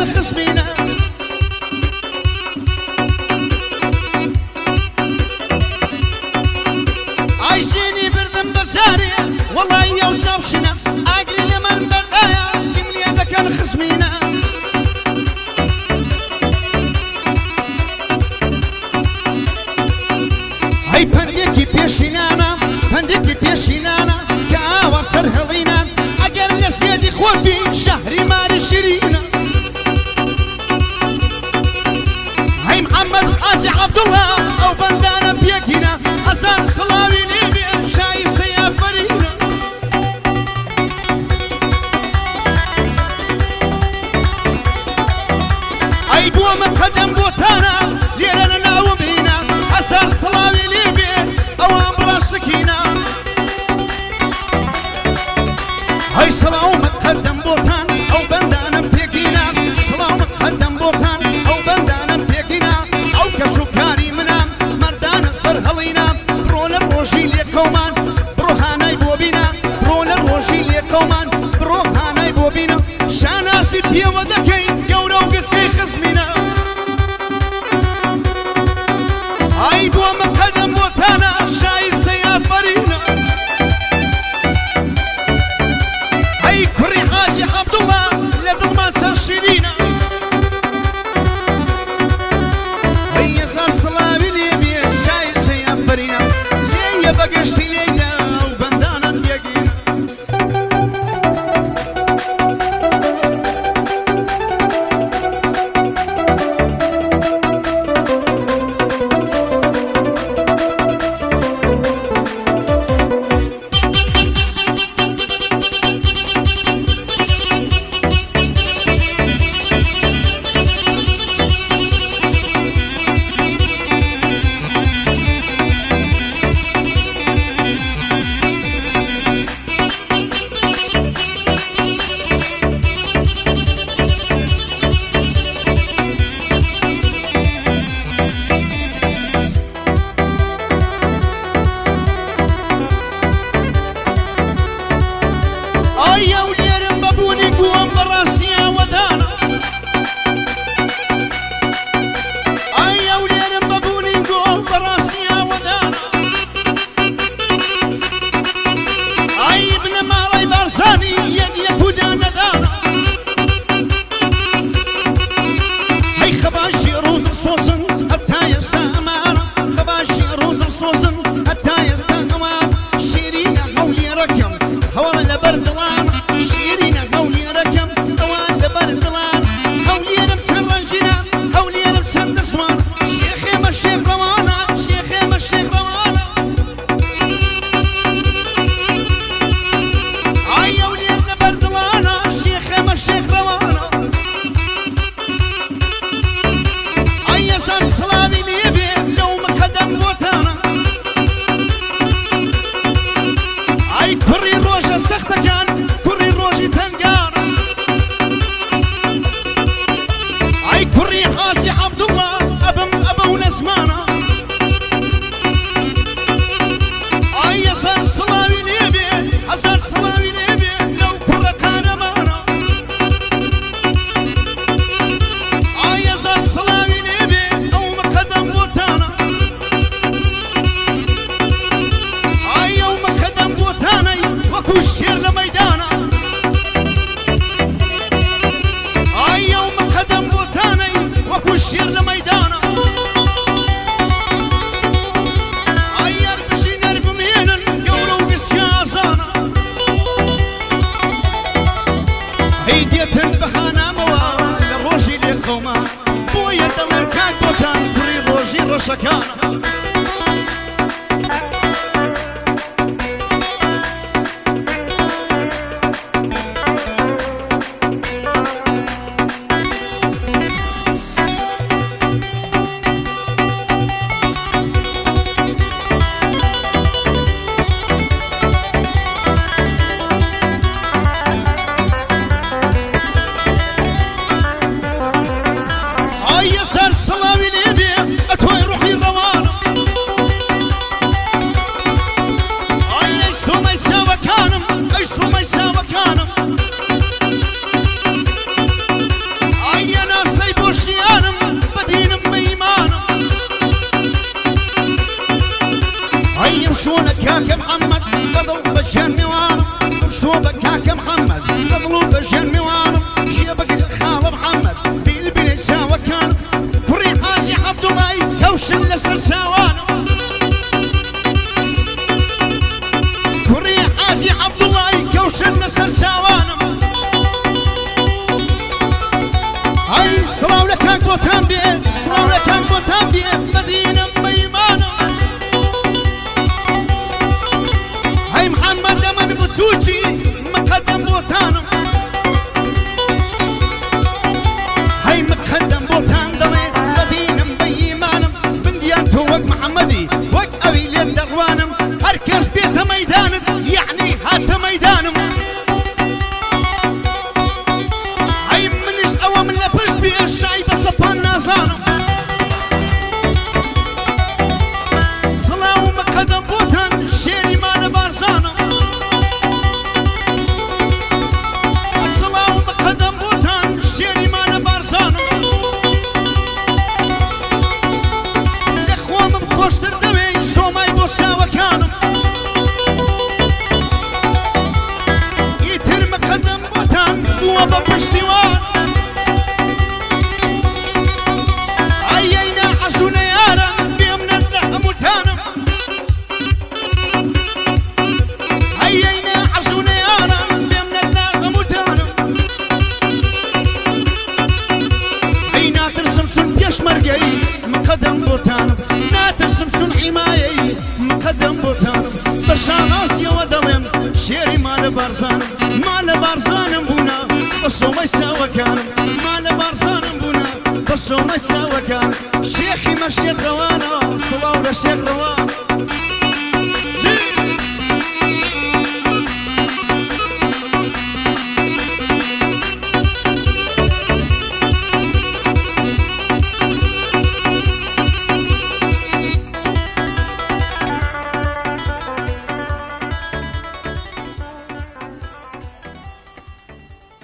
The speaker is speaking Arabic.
خصمينا عايشيني بردم بساري والله يوسع وشنا اجري لمن بردايا سمني هذا كان خصمينا هاي بنديكي بيشينانا بنديكي بيشينانا كاوا سر هلينا اگر لسيدي خوبي شهري ماري شيرينا هاي محمد قاسي عبد الله او بندانا بيكينا حسن صلاوي ليبيا شايسته يا فرينا اي بو مقدم بوتانا ليرنا ناوبينا حسن صلاوي ليبيا او امبرا سكينه هاي صلاو مقدم بوتان او بندانا بيكينا صلاو مقدم بوتان او بندانا بيكينا او كسكاري منام مردان سر هلينا برون الروشي ليكومان بروحاناي بوبينا برون الروشي ليكومان بروحاناي بوبينا شاناسي بيا ودكي قورو قسكي خصمينا هاي بو مقدم بوتانا شايسته يا فرينا هاي كري حاجي عبد الله لدلمان شيرينا هي صار صلابي ليبيا شايسه يا فرينا ليه بقشتي لينا وبندانا بيقينا يا وليرم بابوني قوم براسيا ودانا يا وليرم بابوني قوم براسيا ودانا ابن مالي بارساني يقلب ودانا دانا هي خباشي رود صوصن حتى يستمر خباشي رود صوصن حتى يستمر شيرين حولي ركم حول لبردوان شيرين حولي ركم حول لبردوان حولي نمسن رنجنا حولي نمسن نسوان شيخي ما الشيخ روانا شيخي ما الشيخ روانا يا وليد لبردوانا شيخي ما الشيخ روانا يا صار صلابي ليبي لو مقدم بوتانا شونك يا محمد بضرب بجان موانم شوبك يا محمد بضرب بجان موانم جيبك الخال محمد بالبني ساوى كان كوري حاجي عبد الله كوشن لسر ساوانم كوري حاجي عبد الله كوشن لسر ساوانم هاي صلاو لك بوتان بيه صلاو لك بوتان بيه مدينة ميمانة هاي محمد من بسوجي مقدم بوتانه هاي مقدم بوتان دلي مدينة ميمانة بنديان توك محمدي وك أبي لين دروانم هركز بيت ميدانك يعني هات ميدانم هاي منش أوام لبش بيه الشاي بصبان نازانم صلاو مقدم بوتان شيري مال بارزانم صلاو مقدم بوتان شيري مال بارزانم الأخوة من خوش تردوي سوماي بوسا وكانم يتر مقدم بوتان بوابا بشتوان عيينا عزونا يارا بيمنا اللحمتانم عيينا عزونا يارا بيمنا اللحمتانم عينا ترسم سن بيش مرقي مقدم بوتانم لا ترسم سن حمايي مقدم بوتانم بشاناس يا ودلم شيري مال بارزانم مال بارزانم بونا بسو ما يساوى كانم مال بارزانم بونا بسو ما يساوى كانم شيخي ما شيخ روانا صلاو لشيخ روانا